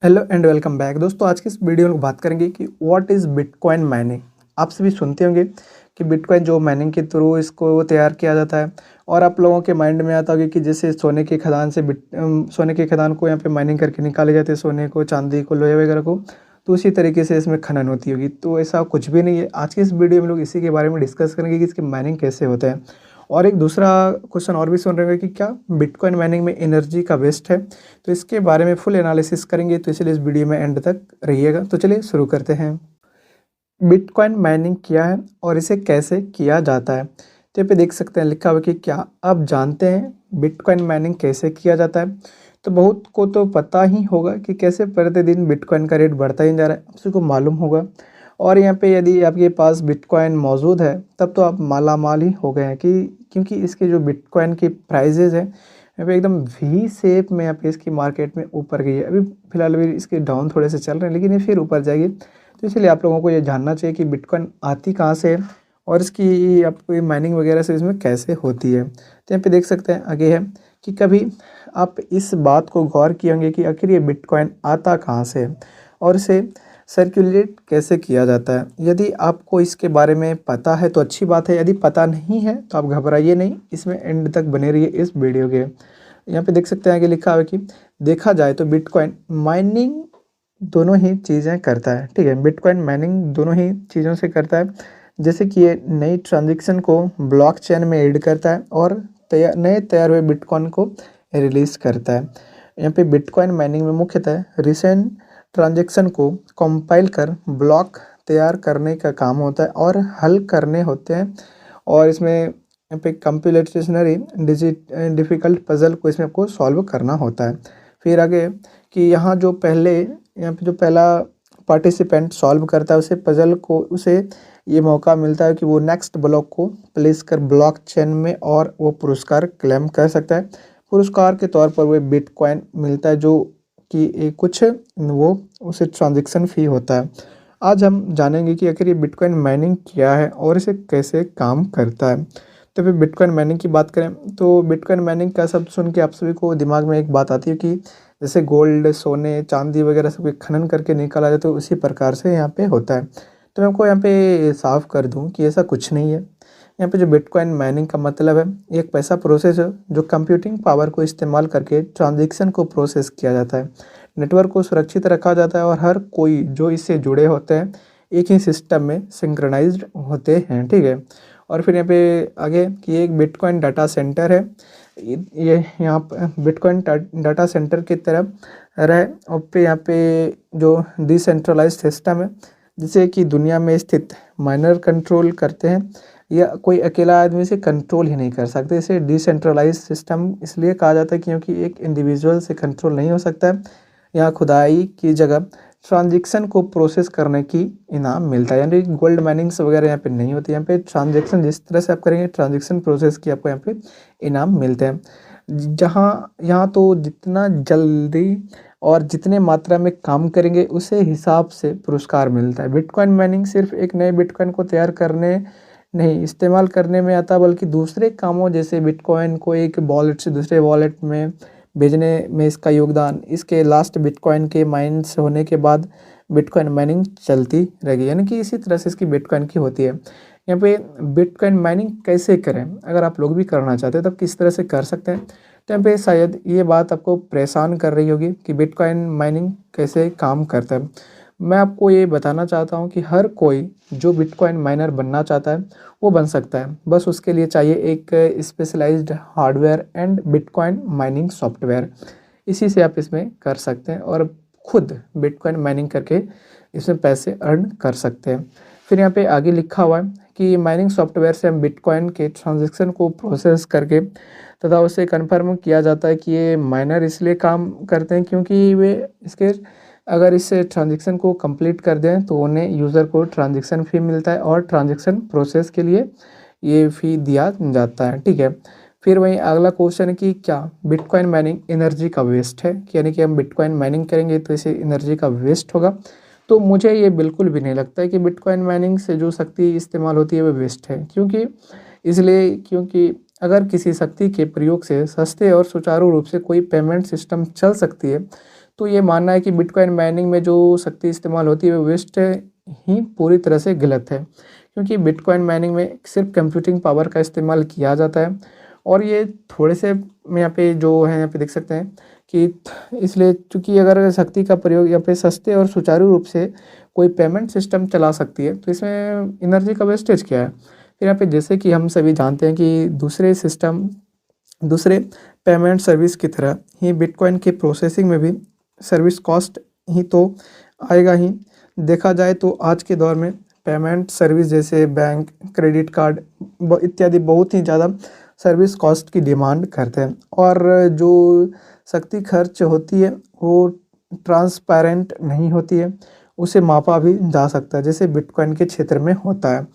Hello and welcome back दोस्तों। आज की इस वीडियो में बात करेंगे कि व्हाट इज़ बिटकॉइन माइनिंग। आप सभी सुनते होंगे कि बिटकॉइन जो माइनिंग के थ्रू इसको तैयार किया जाता है और आप लोगों के माइंड में आता होगा कि जैसे सोने की खदान से सोने की खदान को यहाँ पे माइनिंग करके निकाले जाते हैं, सोने को, चांदी को, लोहे वगैरह को। तो उसी तरीके से इसमें खनन होती होगी। तो ऐसा कुछ भी नहीं है। आज की इस वीडियो में लोग इसी के बारे में डिस्कस करेंगे कि इसकी माइनिंग कैसे होता है। और एक दूसरा क्वेश्चन और भी सुन रहे होंगे कि क्या बिटकॉइन माइनिंग में एनर्जी का वेस्ट है। तो इसके बारे में फुल एनालिसिस करेंगे, तो इसलिए इस वीडियो में एंड तक रहिएगा। तो चलिए शुरू करते हैं। बिटकॉइन माइनिंग क्या है और इसे कैसे किया जाता है। तो यहाँ पे देख सकते हैं लिखा हुआ कि क्या आप जानते हैं बिटकॉइन माइनिंग कैसे किया जाता है। तो बहुत को तो पता ही होगा कि कैसे प्रतिदिन बिटकॉइन का रेट बढ़ता ही जा रहा है, आप सबको मालूम होगा। और यहाँ पे यदि आपके पास बिटकॉइन मौजूद है तब तो आप माला माल ही हो गए हैं, कि क्योंकि इसके जो बिटकॉइन की प्राइजेज़ है यहाँ पे एकदम वी शेप में यहाँ पे इसकी मार्केट में ऊपर गई है। अभी फिलहाल भी इसके डाउन थोड़े से चल रहे हैं, लेकिन ये फिर ऊपर जाएगी। तो इसलिए आप लोगों को ये जानना चाहिए कि बिटकॉइन आती कहाँ से है और इसकी आपको माइनिंग वगैरह से इसमें कैसे होती है। तो यहाँ पे देख सकते हैं आगे है कि कभी आप इस बात को गौर किए होंगे कि आखिर ये बिटकॉइन आता कहाँ से है और इसे सर्कुलेट कैसे किया जाता है। यदि आपको इसके बारे में पता है तो अच्छी बात है, यदि पता नहीं है तो आप घबराइए नहीं, इसमें एंड तक बने रहिए इस वीडियो के। यहाँ पे देख सकते हैं आगे लिखा हुआ है कि देखा जाए तो बिटकॉइन माइनिंग दोनों ही चीज़ें करता है। ठीक है, बिटकॉइन माइनिंग दोनों ही चीज़ों से करता है। जैसे कि ये नई ट्रांजेक्शन को ब्लॉकचेन में ऐड करता है और नए तैयार हुए बिटकॉइन को रिलीज़ करता है। यहाँ पे बिटकॉइन माइनिंग में मुख्यतः रिसेंट ट्रांजेक्शन को कंपाइल कर ब्लॉक तैयार करने का काम होता है और हल करने होते हैं। और इसमें यहाँ पे कंप्यूटेशनरी डिफ़िकल्ट पज़ल को इसमें आपको सॉल्व करना होता है। फिर आगे कि यहाँ पे जो पहला पार्टिसिपेंट सॉल्व करता है उसे पज़ल को उसे ये मौका मिलता है कि वो नेक्स्ट ब्लॉक को प्लेस कर ब्लॉक चेन में और वो पुरस्कार क्लेम कर सकता है। पुरस्कार के तौर पर वो बिटकॉइन मिलता है, जो कि कुछ वो उसे ट्रांजेक्शन फ़ी होता है। आज हम जानेंगे कि आखिर ये बिटकॉइन माइनिंग क्या है और इसे कैसे काम करता है। तो फिर बिटकॉइन माइनिंग की बात करें तो बिटकॉइन माइनिंग का शब्द सुन के आप सभी को दिमाग में एक बात आती है कि जैसे गोल्ड, सोने, चांदी वगैरह सब खनन करके निकाला जाए, तो उसी प्रकार से यहाँ पे होता है। तो मैं आपको यहाँ पे साफ कर दूँ कि ऐसा कुछ नहीं है। यहाँ पे जो बिटकॉइन माइनिंग का मतलब है, एक पैसा प्रोसेस है जो कंप्यूटिंग पावर को इस्तेमाल करके ट्रांजेक्शन को प्रोसेस किया जाता है। नेटवर्क को सुरक्षित रखा जाता है और हर कोई जो इससे जुड़े होते हैं एक ही सिस्टम में सिंक्रोनाइज्ड होते हैं। ठीक है, और फिर यहाँ पे आगे कि एक बिटकॉइन डाटा सेंटर है। ये यहाँ पर बिटकॉइन डाटा सेंटर की तरफ रहे और पे यहाँ पे जो डिसेंट्रलाइज्ड सिस्टम है जिसे कि दुनिया में स्थित माइनर कंट्रोल करते हैं, या कोई अकेला आदमी इसे कंट्रोल ही नहीं कर सकते। इसे डिसेंट्रलाइज्ड सिस्टम इसलिए कहा जाता है क्योंकि एक इंडिविजुअल से कंट्रोल नहीं हो सकता है। यहाँ खुदाई की जगह ट्रांजेक्शन को प्रोसेस करने की इनाम मिलता है, यानी गोल्ड माइनिंग्स वगैरह यहाँ पे नहीं होती। यहाँ पे ट्रांजेक्शन जिस तरह से आप करेंगे ट्रांजेक्शन प्रोसेस की आपको यहाँ पे इनाम मिलते हैं। जहाँ यहाँ तो जितना जल्दी और जितने मात्रा में काम करेंगे उसे हिसाब से पुरस्कार मिलता है। बिटकॉइन माइनिंग सिर्फ एक नए बिटकॉइन को तैयार करने नहीं, इस्तेमाल करने में आता, बल्कि दूसरे कामों जैसे बिटकॉइन को एक वॉलेट से दूसरे वॉलेट में भेजने में इसका योगदान। इसके लास्ट बिटकॉइन के माइंस होने के बाद बिटकॉइन माइनिंग चलती रहेगी, यानी कि इसी तरह से इसकी बिटकॉइन की होती है। यहाँ पे बिटकॉइन माइनिंग कैसे करें, अगर आप लोग भी करना चाहते हैं तब किस तरह से कर सकते हैं। तो यहाँ पे शायद ये बात आपको परेशान कर रही होगी कि बिटकॉइन माइनिंग कैसे काम करता है। मैं आपको ये बताना चाहता हूँ कि हर कोई जो बिटकॉइन माइनर बनना चाहता है वो बन सकता है। बस उसके लिए चाहिए एक specialised hardware and bitcoin mining software. इसी से आप इसमें कर सकते हैं और खुद बिटकॉइन माइनिंग करके इसमें पैसे अर्न कर सकते हैं। फिर यहाँ पे आगे लिखा हुआ है कि माइनिंग सॉफ्टवेयर से हम बिटकॉइन के ट्रांजैक्शन को प्रोसेस करके तथा उसे कन्फर्म किया जाता है कि ये माइनर इसलिए काम करते हैं क्योंकि वे इसके अगर इस ट्रांजेक्शन को कंप्लीट कर दें तो उन्हें यूज़र को ट्रांजेक्शन फ़ी मिलता है और ट्रांजेक्शन प्रोसेस के लिए ये फ़ी दिया जाता है। ठीक है, फिर वहीं अगला क्वेश्चन है कि क्या बिटकॉइन माइनिंग एनर्जी का वेस्ट है, यानी कि हम बिटकॉइन माइनिंग करेंगे तो इसे एनर्जी का वेस्ट होगा। तो मुझे ये बिल्कुल भी नहीं लगता है कि बिटकॉइन माइनिंग से जो शक्ति इस्तेमाल होती है वो वेस्ट है। क्योंकि अगर किसी शक्ति के प्रयोग से सस्ते और सुचारू रूप से कोई पेमेंट सिस्टम चल सकती है तो ये मानना है कि बिटकॉइन माइनिंग में जो शक्ति इस्तेमाल होती है वो वेस्ट ही पूरी तरह से गलत है, क्योंकि बिटकॉइन माइनिंग में सिर्फ कंप्यूटिंग पावर का इस्तेमाल किया जाता है। और ये थोड़े से यहाँ पे जो है यहाँ पे देख सकते हैं कि इसलिए चूँकि अगर शक्ति का प्रयोग यहाँ पे सस्ते और सुचारू रूप से कोई पेमेंट सिस्टम चला सकती है तो इसमें एनर्जी का वेस्टेज क्या है। फिर यहाँ पे जैसे कि हम सभी जानते हैं कि दूसरे पेमेंट सर्विस की तरह ही बिटकॉइन के प्रोसेसिंग में भी सर्विस कॉस्ट ही तो आएगा ही। देखा जाए तो आज के दौर में पेमेंट सर्विस जैसे बैंक, क्रेडिट कार्ड इत्यादि बहुत ही ज़्यादा सर्विस कॉस्ट की डिमांड करते हैं, और जो शक्ति खर्च होती है वो ट्रांसपेरेंट नहीं होती है, उसे मापा भी जा सकता है जैसे बिटकॉइन के क्षेत्र में होता है।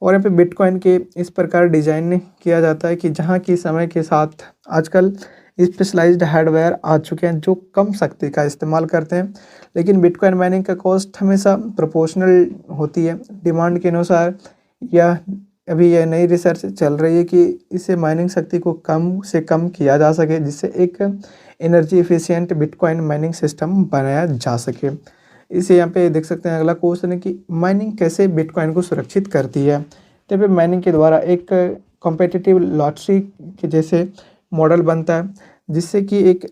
और यहाँ पे बिटकॉइन के इस प्रकार डिजाइन किया जाता है कि जहाँ की समय के साथ आजकल स्पेशलाइज्ड हार्डवेयर आ चुके हैं जो कम शक्ति का इस्तेमाल करते हैं, लेकिन बिटकॉइन माइनिंग का कॉस्ट हमेशा प्रोपोर्शनल होती है डिमांड के अनुसार। या अभी यह नई रिसर्च चल रही है कि इसे माइनिंग शक्ति को कम से कम किया जा सके जिससे एक energy efficient bitcoin mining system बनाया जा सके। इसे यहाँ पे देख सकते हैं अगला क्वेश्चन है कि माइनिंग कैसे बिटकॉइन को सुरक्षित करती है। तो पे माइनिंग के द्वारा एक कॉम्पिटिटिव लॉटरी के जैसे मॉडल बनता है जिससे कि एक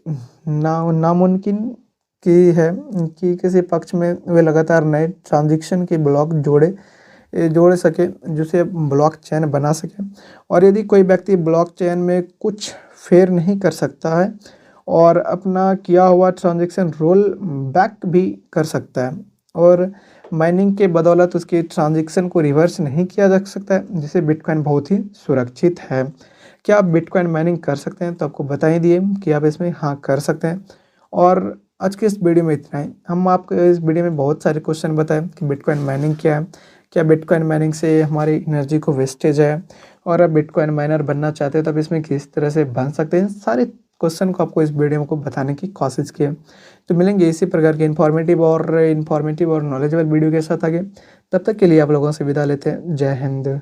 नामुमकिन की है कि किसी पक्ष में वे लगातार नए ट्रांजैक्शन के ब्लॉक जोड़ सके जिसे ब्लॉक चेन बना सके। और यदि कोई व्यक्ति ब्लॉक चेन में कुछ फेर नहीं कर सकता है और अपना किया हुआ ट्रांजैक्शन रोल बैक भी कर सकता है, और माइनिंग के बदौलत उसके ट्रांजैक्शन को रिवर्स नहीं किया जा सकता है, जिससे बिटकॉइन बहुत ही सुरक्षित है। क्या आप बिटकॉइन माइनिंग कर सकते हैं? तो आपको बता ही दिए कि आप इसमें हाँ कर सकते हैं। और आज के इस वीडियो में इतना ही। हम आपको इस वीडियो में बहुत सारे क्वेश्चन बताएं कि बिटकॉइन माइनिंग क्या है, क्या बिटकॉइन माइनिंग से हमारी एनर्जी को वेस्टेज है, और आप बिटकॉइन माइनर बनना चाहते हैं तो आप इसमें किस तरह से बन सकते हैं। सारे क्वेश्चन को आपको इस वीडियो को बताने की कोशिश की है। तो मिलेंगे इसी प्रकार के इन्फॉर्मेटिव और नॉलेजेबल वीडियो के साथ आगे। तब तक के लिए आप लोगों से विदा लेते हैं। जय हिंद।